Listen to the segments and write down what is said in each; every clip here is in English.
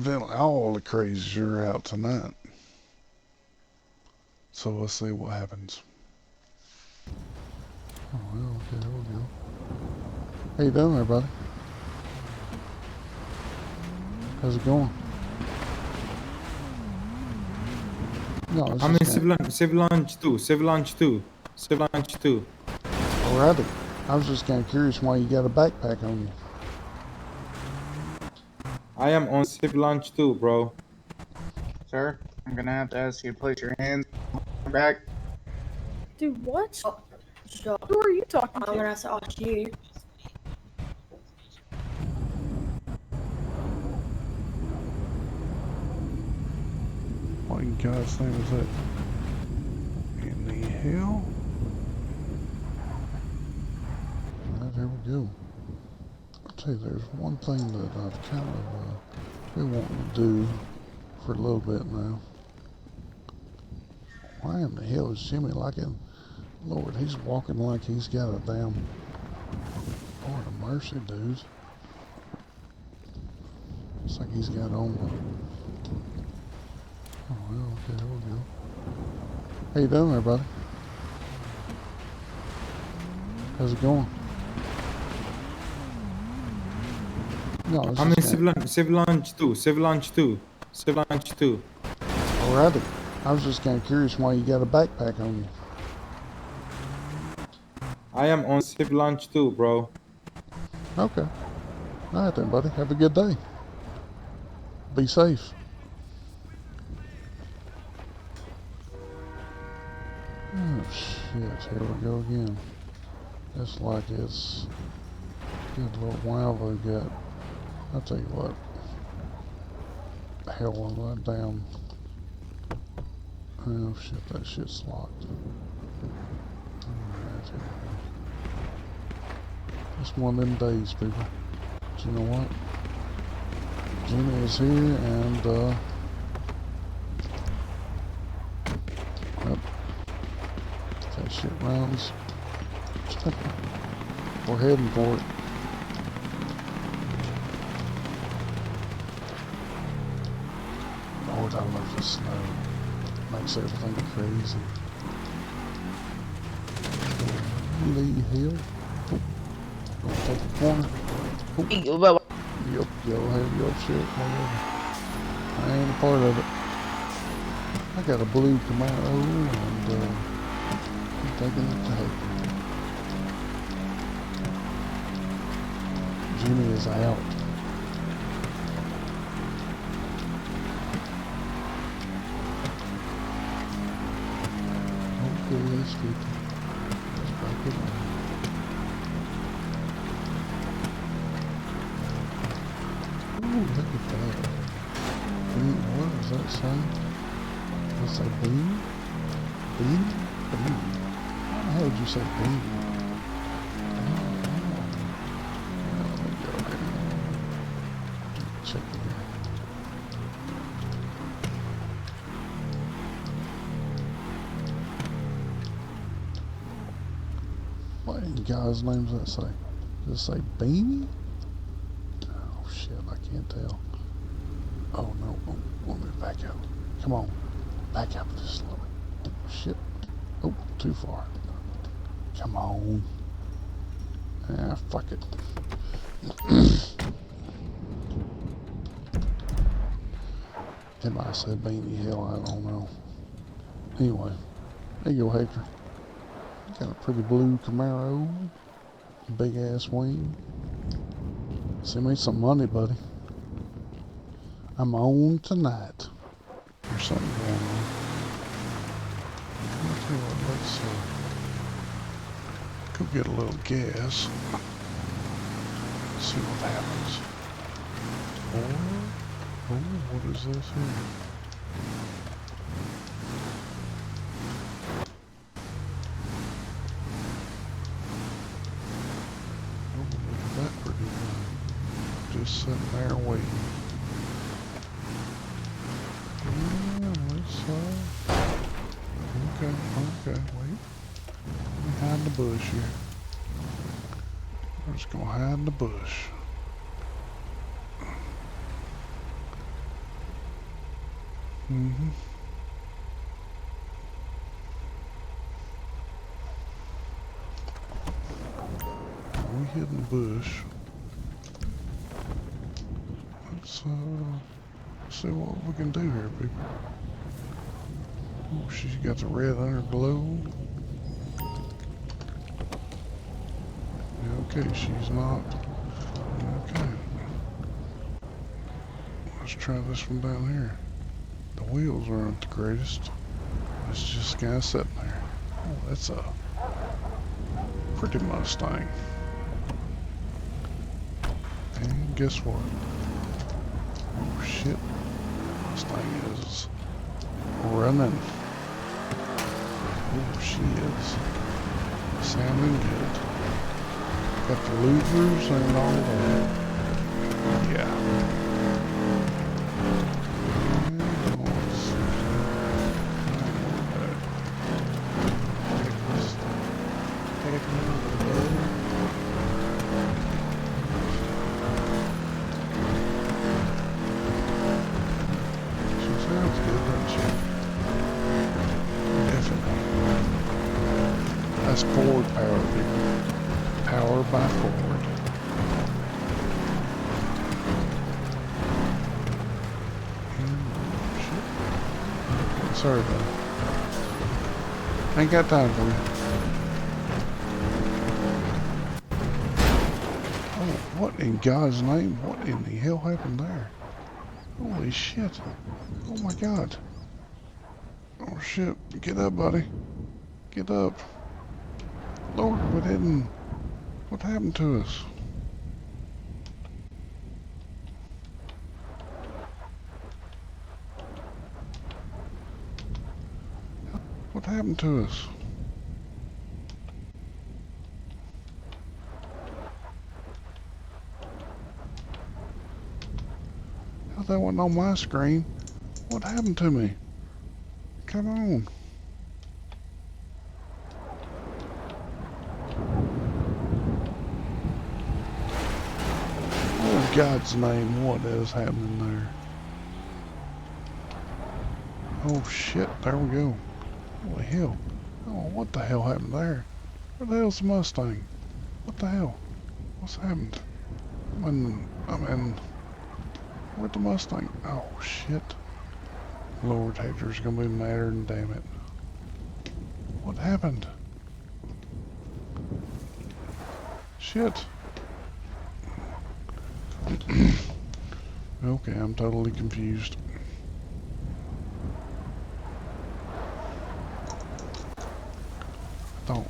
evidently all the crazies are out tonight. So let's see what happens. Oh, well, okay, there we go. How you doing there, buddy? How's it going? No, it's I'm in just Civ Launch 2. alrighty. I was just kind of curious why you got a backpack on you. I am on Civ Launch 2, bro. Sir, I'm gonna have to ask you to place your hands on your back. Dude, what? Oh, so Who are you talking I'm to? gonna have to ask you. What in God's name is that? In the hell? Alright, here we go. I'll tell you, there's one thing that I've kind of been wanting to do for a little bit now. Why in the hell is Jimmy like it? Lord, he's walking like he's got a damn... Lord of mercy, dude. It's like he's got on the... Oh, well, okay, there we go. How you doing there, buddy? How's it going? No, I'm in Civ Launch 2. Alrighty. I was just kind of curious why you got a backpack on you. I am on Civ Launch 2, bro. Okay. Alright then, buddy. Have a good day. Be safe. Oh, shit. Here we go again. It's like it's... Good little while they got... I'll tell you what. Hell, that damn... Oh, shit. That shit's locked. Alright, here we go. It's one of them days, people. But you know what? Jimmy is here, and, yep. That shit rounds. We're heading for it. Lord, I love the snow. Makes everything crazy. Holy hell. Oh. Gonna take a corner. Oh. Yep, y'all have your shit, whatever. I ain't a part of it. I got a blue Camaro and I'm taking it to heaven. Jimmy is out. Okay, that's 50. Let's back it up. Ooh, look at that. What does that say? Does it say bean? Bean? Bean. How the hell did you say bean? Let me go ahead and check it here. What in God's name does that say? Does it say beanie? Oh shit, I can't tell. Oh no, oh, let me back up. Come on, back up just a little bit. Oh, shit. Oh, too far. Come on. Ah, fuck it. It might have said beanie hell, I don't know. Anyway, there you go, Hector. Got a pretty blue Camaro. Big ass wing. Send me some money, buddy. I'm on tonight. There's something going on. I'll tell you what, let's go get a little gas. See what happens. Oh, what is this here? Oh, look at that pretty good. Just sitting there waiting. Okay, wait. Let me hide in the bush here. We're just gonna hide in the bush. Mm-hmm. We hid in the bush. Let's see what we can do here, people. Oh, she's got the red underglow. Okay, she's not. Okay. Let's try this one down here. The wheels aren't the greatest. It's just kind of sitting there. Oh, that's a pretty Mustang. And guess what? Oh shit. Mustang is running. Oh, she is sounding good. Got the louvers and all that. Yeah. She sounds good, doesn't she? Definitely. That's Ford power, people. Power by Ford. Shit. Sorry, buddy. Ain't got time for you. Oh, what in God's name? What in the hell happened there? Holy shit. Oh my God. Oh shit. Get up, buddy. Get up. Lord, what happened to us? What happened to us? How that wasn't on my screen? What happened to me? Come on. Oh, in God's name, what is happening there? Oh shit, there we go. Holy hell. Oh, what the hell happened there? Where the hell's the Mustang? What the hell? What's happened? I mean, where'd the Mustang? Oh shit. Lord, Hector's gonna be madder than damn it. What happened? Shit. Okay, I'm totally confused. Don't.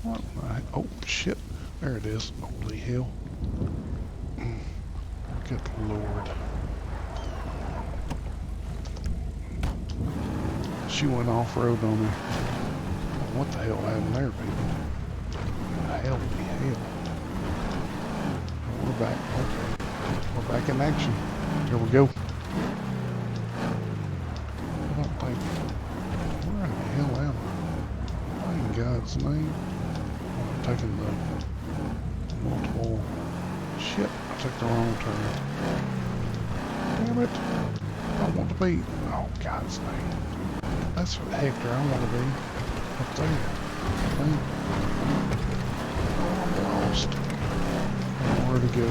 What? Oh, shit. There it is. Holy hell. Good Lord. She went off-road on me. What the hell happened there, people? Hell in hell. We're back. Okay. We're back in action. Here we go. I don't think... Where in the hell am I? Why in God's name? I'm taking the multiple... Shit, I took the wrong turn. Damn it. I don't want to be... Oh, God's name. That's what Hector I want to be. Up there. Oh, I'm lost. I don't know where to go.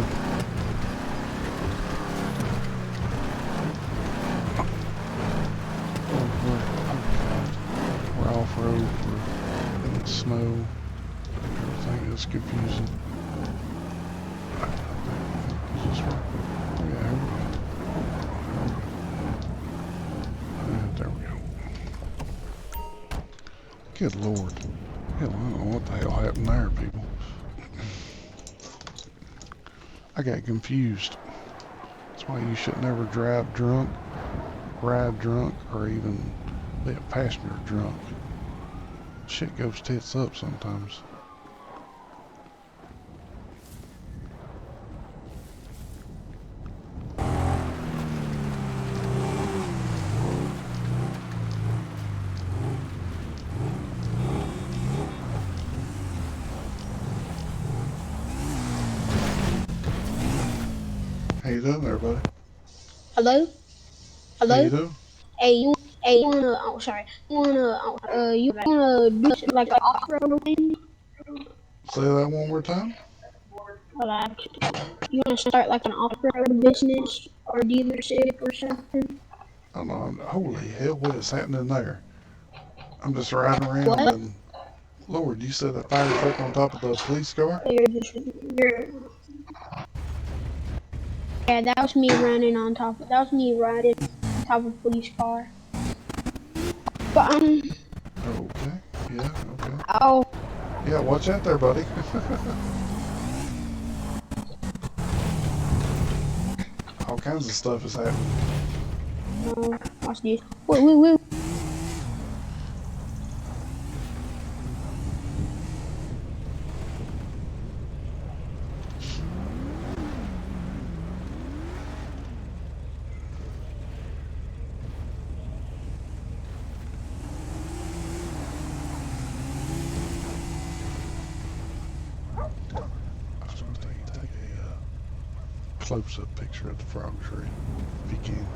We're off-road, we're in the snow, everything is confusing. Is this right? Yeah, there we go. Good Lord. Hell, I don't know what the hell happened there, people. I got confused. That's why you should never drive drunk, ride drunk, or even be a passenger drunk. Shit goes tits up sometimes. How you doing there, buddy? Hello? How you Hello? doing? you wanna, oh, sorry, you wanna do like an off-road thing? Say that one more time. Like, you wanna start like an off-road business or dealership or something? Oh no, holy hell, what is happening there? I'm just riding around What? and Lord, you said a fire truck on top of the police car? You're, yeah, that was me running on top of, that was me riding on top of a police car. But, Okay, yeah, okay. oh, Yeah, watch out there, buddy. All kinds of stuff is happening. no, watch this. Wait. I was going to take a close-up picture of the frog tree, if you can.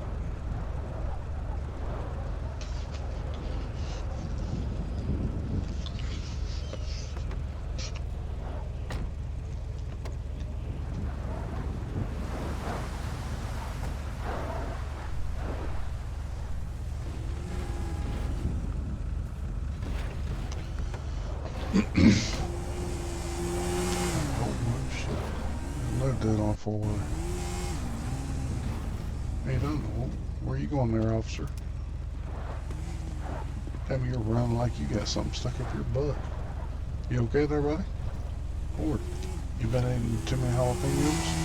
Oh, shit. No dead on four-wheeler. Hey, don't know. Where you going there, officer? Tell me you're running like you got something stuck up your butt. You okay there, buddy? Lord, you been eating too many jalapenos?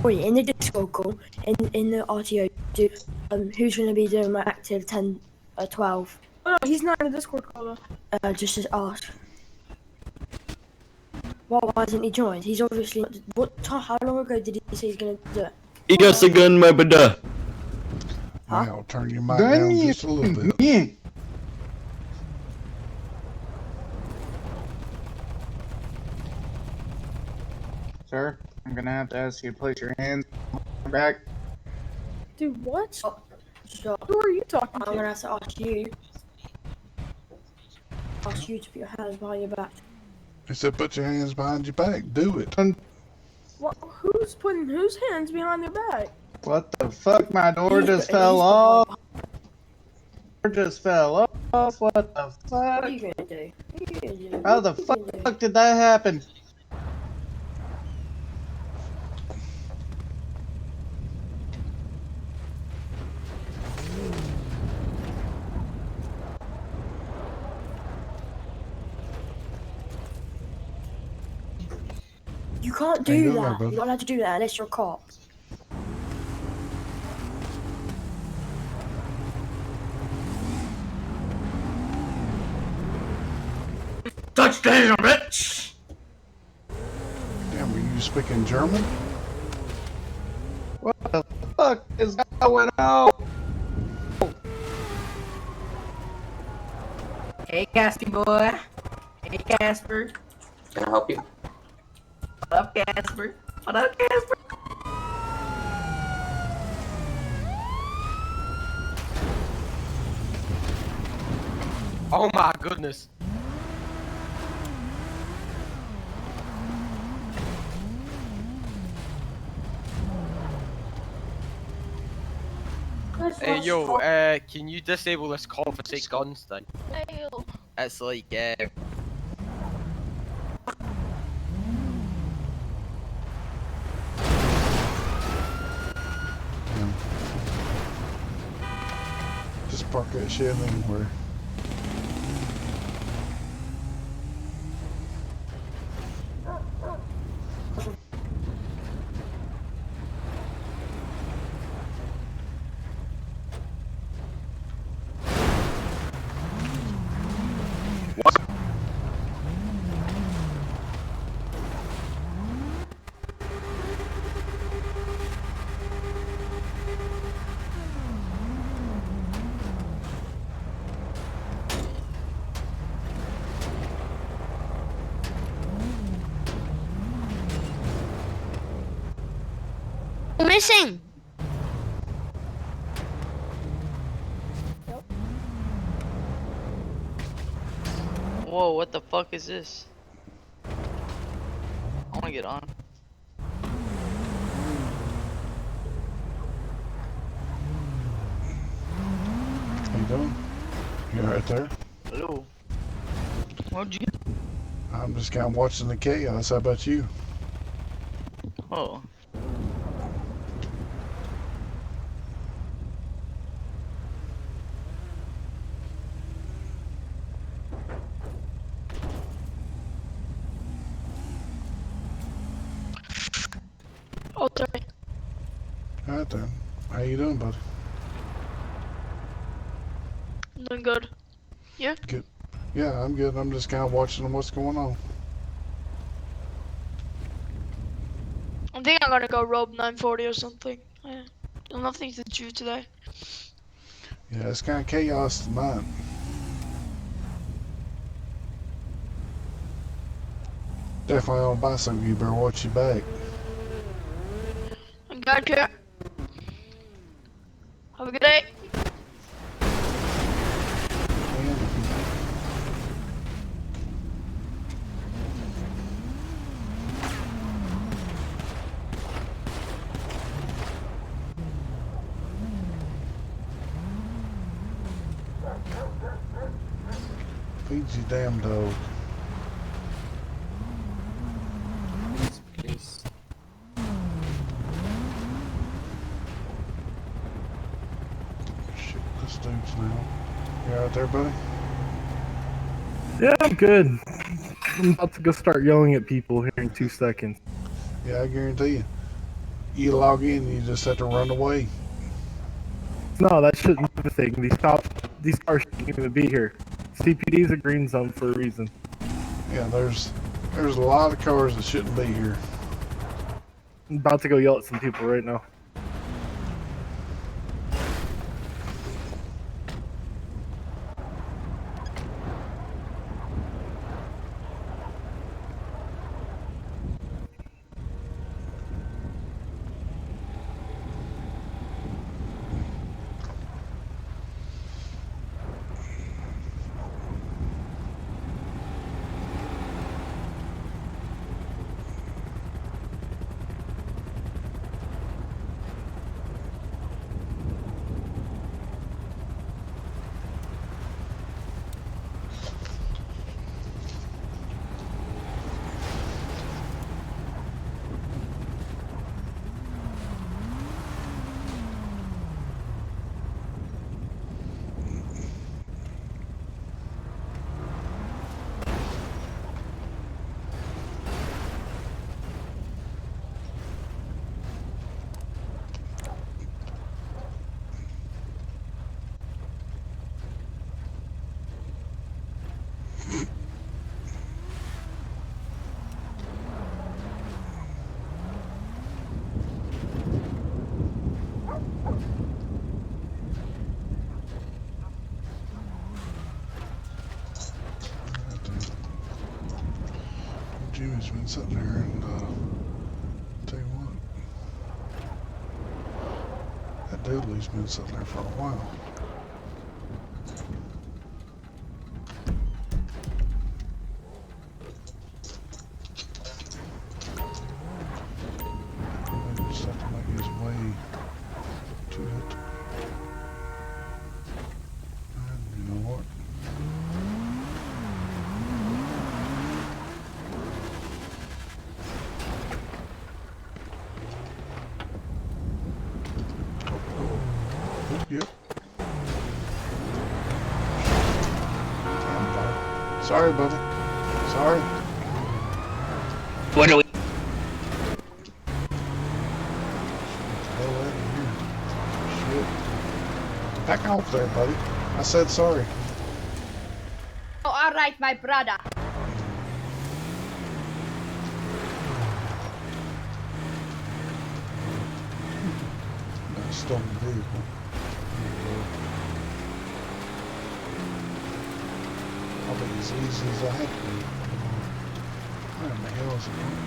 Wait, in the Discord call, in the RTO, who's going to be doing my active 10, 12? Oh, no, he's not in the Discord call. Just as ask. Why hasn't he joined? He's obviously. How long ago did he say he's going to do it? He got a gun, my brother. Huh? Now turn your mic down just a little bit. Yeah. Sir, I'm gonna have to ask you to place your hands back. Dude, what? Oh, stop. Who are you talking I'm going to to? have to ask you. Ask you to put your hands behind your back. He said put your hands behind your back. Do it. What? Who's putting whose hands behind their back? What the fuck? My door He's just putting- fell he's off. behind- Door just fell off. What the What are fuck? you going to do? What are you going to do? How the What are you gonna do? fuck did that happen? You can't Hey, do go there, that. brother. You're not allowed to do that unless you're a cop. Touchdown, bitch! Damn, are you speaking German? What the fuck is going on? Hey, Casty boy. Hey, Casper. Can I help you? What up, Casper? What up, Casper? Oh my goodness. Hey yo, can you disable this confiscate guns thing? It's like, Just park that shit anywhere. missing. Whoa, what the fuck is this? I wanna get on. How you doing? You right there? Hello. What'd you? I'm just kind of watching the chaos. How about you? Oh. Oh, sorry. All right then. How you doing, buddy? I'm doing good. Yeah? Good. Yeah, I'm good. I'm just kind of watching what's going on. I think I'm gonna go rob 940 or something. Yeah. Nothing to do today. Yeah, it's kind of chaos tonight. Definitely on a bicycle. You better watch your back. I'm glad to. Have a good day. And feed your damn dog. Please. Shit, this dude's now. You out there, buddy? Yeah, I'm good. I'm about to go start yelling at people here in 2 seconds. Yeah, I guarantee you. You log in, you just have to run away. No, that shouldn't be the thing. These cars shouldn't even be here. CPD is a green zone for a reason. Yeah, there's a lot of cars that shouldn't be here. I'm about to go yell at some people right now. Jimmy's been sitting there and tell you what, that Doodley's been sitting there for a while. Maybe just have to make his way to it. And you know what? Yep. Damn, dog. Sorry, buddy. Sorry. What do we? Hell out of here. Shit. Back off there, buddy. I said sorry. Oh, alright, my brother. Stolen vehicle. I'll be as easy as I have to be. Where in the hell is it going?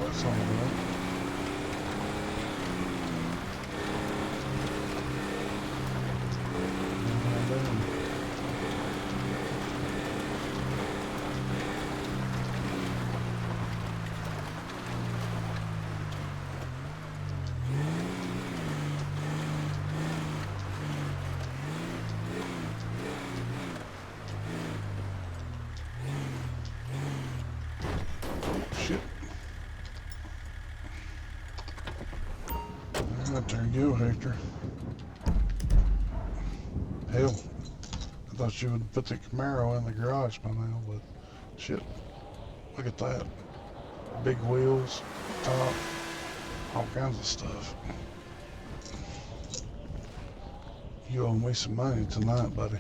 That's all right. Shit. Alright, there you go, Hector. Hell, I thought you would put the Camaro in the garage by now, but shit. Look at that. Big wheels, top, all kinds of stuff. You owe me some money tonight, buddy.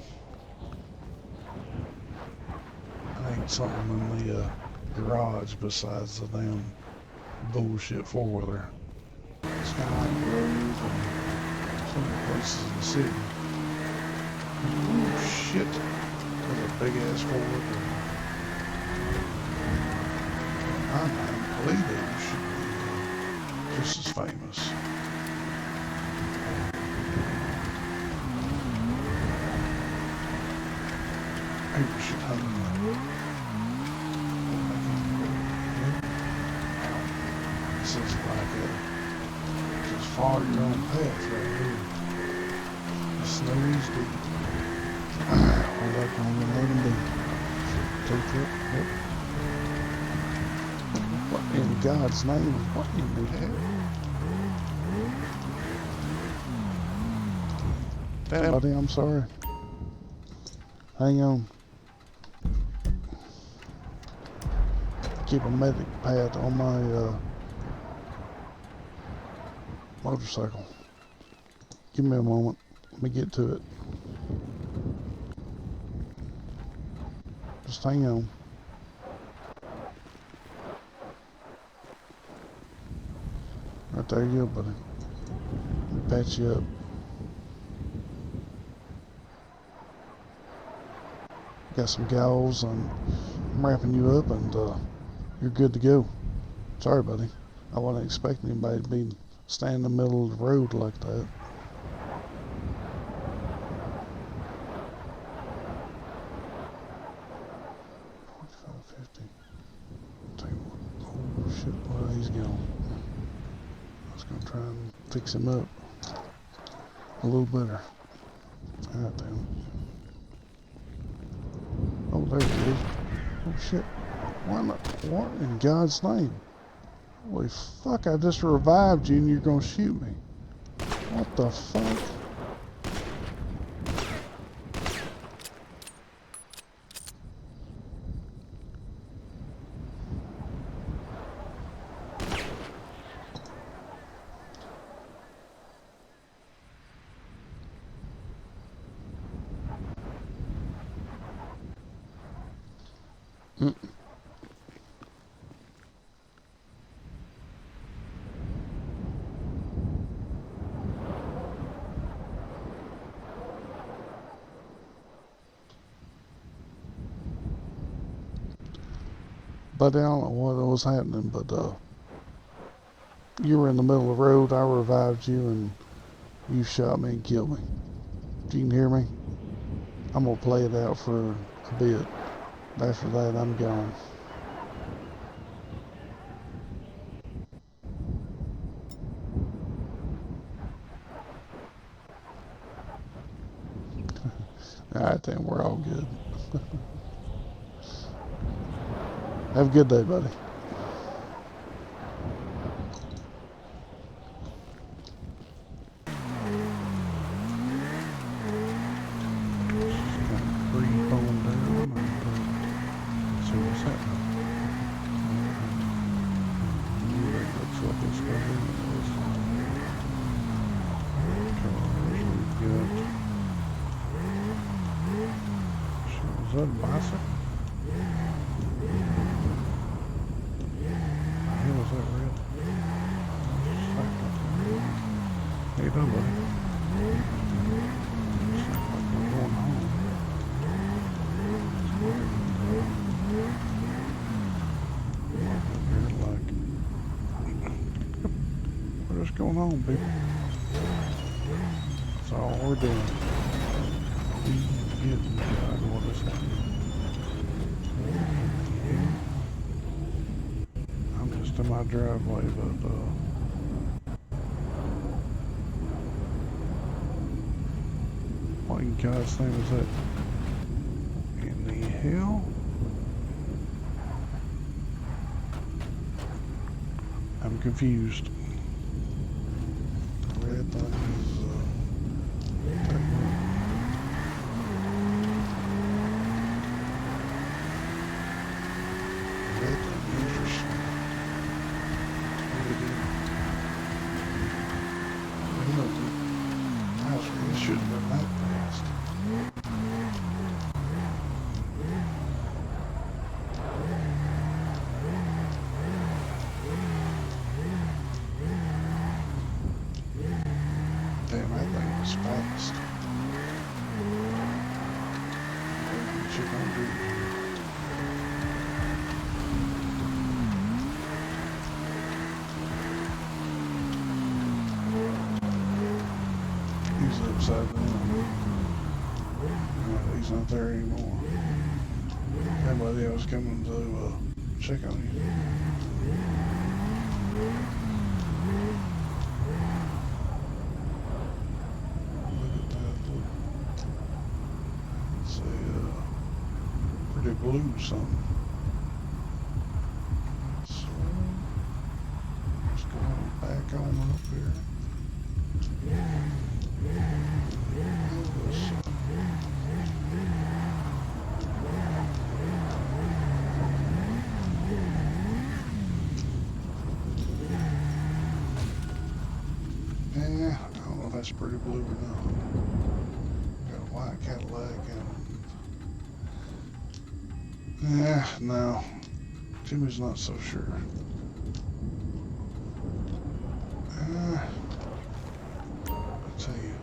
I need something in the garage besides the damn bullshit four-wheeler. It's kind of like Lowe's and some places in the city. Oh shit! There's a big ass four-wheeler. I believe it should be just as famous. Maybe we should have this is like just follow your own path right here. The snow is deep. I'm not gonna let them be. Take it. Yep. What in God's name? What in the hell? Damn, buddy, I'm sorry. Hang on. Keep a medic pad on my motorcycle. Give me a moment. Let me get to it. Just hang on. Right there you go, buddy. Let me patch you up. Got some gauze and I'm wrapping you up and you're good to go. Sorry, buddy. I wasn't expecting anybody to be standing in the middle of the road like that. Oh shit, well he's gone. I was gonna try and fix him up a little better. Alright then. Oh, there it is. Oh shit. What in God's name? Holy fuck, I just revived you and you're gonna shoot me. What the fuck? But I don't know what was happening, but you were in the middle of the road, I revived you, and you shot me and killed me. You can hear me? I'm gonna play it out for a bit. After that, I'm gone. Alright then, we're all good. Have a good day, buddy. Is that a bicycle? Hell is that red? How you doing, buddy? Looks like we're going home. Like on, people. That's all we're doing. Getting God, what is happening? I'm just in my driveway, but what in God's name is that? In the hell? I'm confused. The red thing is red thing interesting. House really shouldn't have been that fast. Damn, that thing was fast. What you gonna do? He's upside down. He's not there anymore. Everybody else coming to check on you. Look at that. Look. It's a pretty blue something. So, let's go back on up here. Yeah, I don't know if that's pretty blue or not. Got a white Cadillac and yeah, no. Jimmy's not so sure. I'll tell you.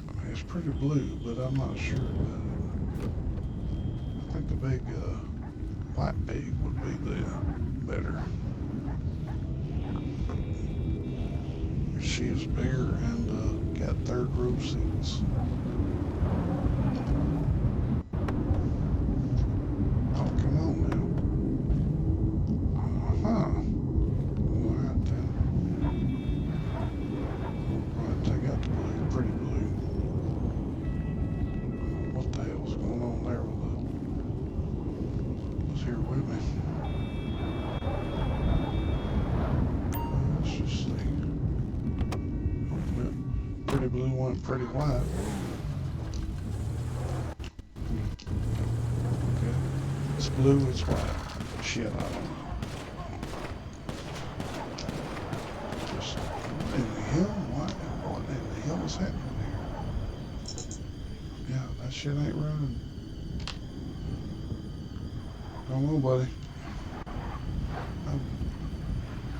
I mean, it's pretty blue, but I'm not sure about it. I think the big white pig would be the better. She is bigger and got third row seats. Oh, come on now. Uh-huh. Alright then. Alright, take out the blue, pretty blue. What the hell's going on there with was here with me. Let's just see. Pretty blue went pretty white. Okay. It's blue, it's white. Shit, I don't know. Just, what in the hell? What in the hell is happening here? Yeah, that shit ain't running. Don't know, buddy.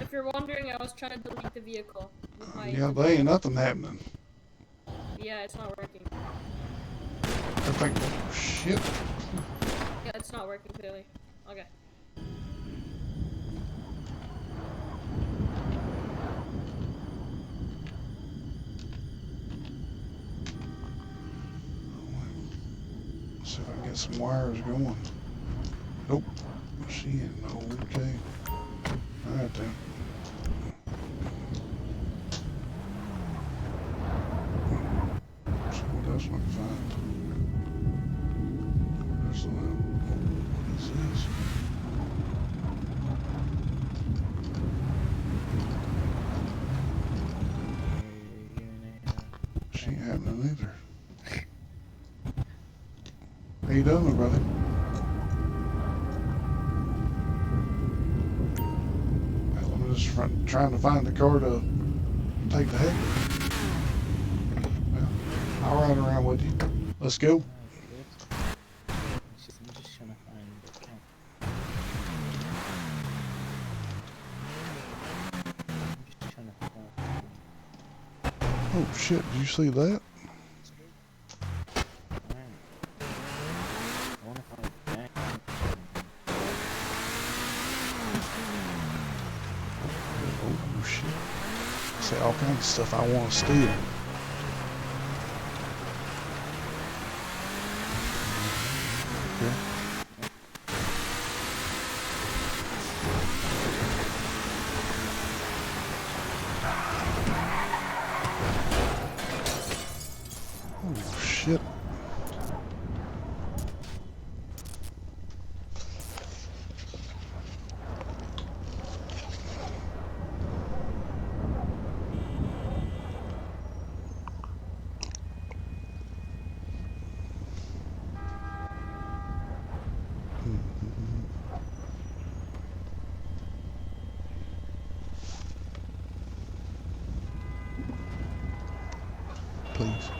If you're wondering, I was trying to delete the vehicle with my... Yeah, there ain't nothing happening. Yeah, it's not working. I think, oh shit. Yeah, it's not working clearly. Okay. See if I can get some wires going. Nope. She ain't no okay. Alright then. See what else we can find. There's a little, what is this? She ain't having it either. How you doing, brother? Well, I'm just trying to find the car to take the heck. Well, I'll ride around with you. Let's go. Oh shit, did you see that? Oh shit. say all kinds of stuff I want to steal. Okay. Oh shit. Please.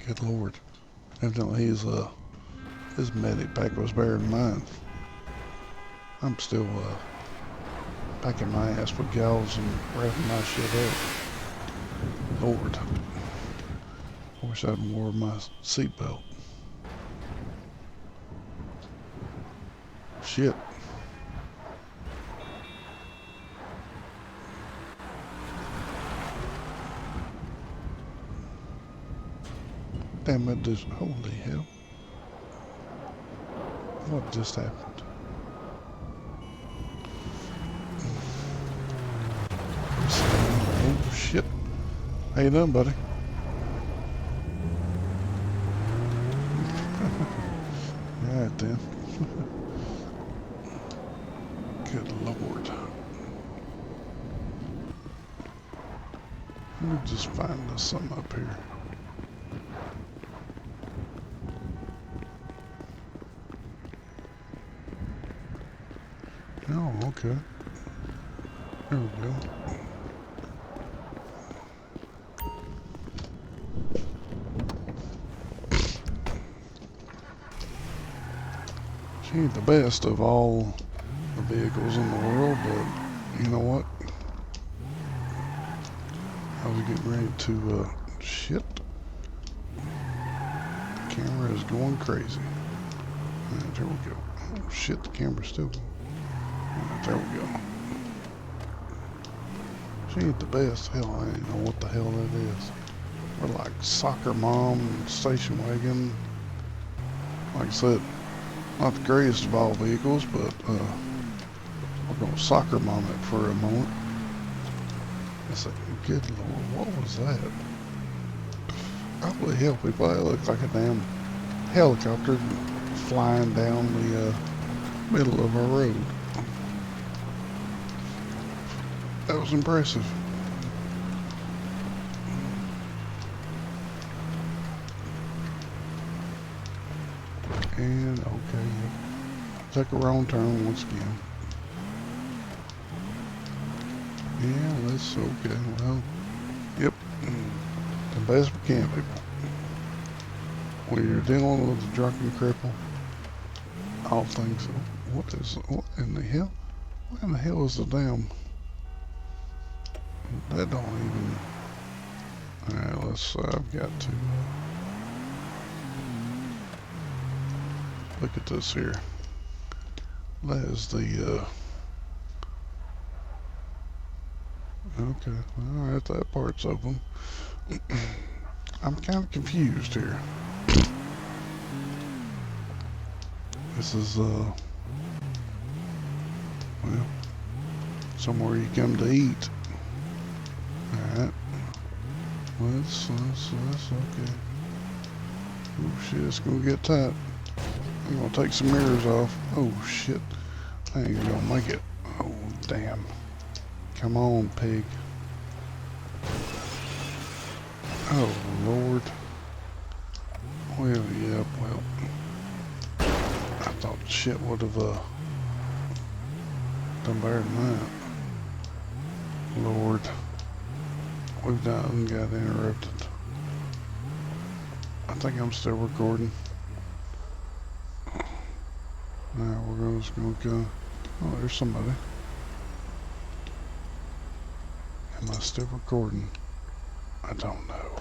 Good Lord. Evidently his medic pack was better than mine. I'm still packing my ass with gauze and wrapping my shit up. Lord. I wish I'd wore my seatbelt. Shit. Damn it, this, holy hell. What just happened? Oh shit. How you doing, buddy? Alright then. Good Lord. Let me just find us something up here. Oh, okay. There we go. She ain't the best of all the vehicles in the world, but you know what? I was getting ready to, shit. The camera is going crazy. Alright, there we go. Oh shit, the camera's still going. Alright, there we go. She ain't the best. Hell, I don't know what the hell that is. We're like soccer mom, station wagon. Like I said, not the greatest of all vehicles, but we're gonna soccer mom it for a moment. It's like, good Lord, what was that? Holy hell, people, that looked like a damn helicopter flying down the middle of our road. That was impressive. And okay, yep. Took a wrong turn once again. Yeah, that's okay. Well, yep. The best we can, people. When you're dealing with a drunken cripple, all things. What in the hell? What in the hell is the damn? That don't even. Alright, let's. I've got to look at this here. That is the. Okay, alright, that part's open. I'm kind of confused here. This is, well, somewhere you come to eat. Alright. Let's, okay. Oh shit, it's gonna get tight. I'm gonna take some mirrors off. Oh shit. I ain't gonna make it. Oh, damn. Come on, pig. Oh, Lord. Well, yeah, well. I thought shit would have, done better than that. Lord. We've done got interrupted. I think I'm still recording. Now we're just gonna go. Oh, there's somebody. Am I still recording? I don't know.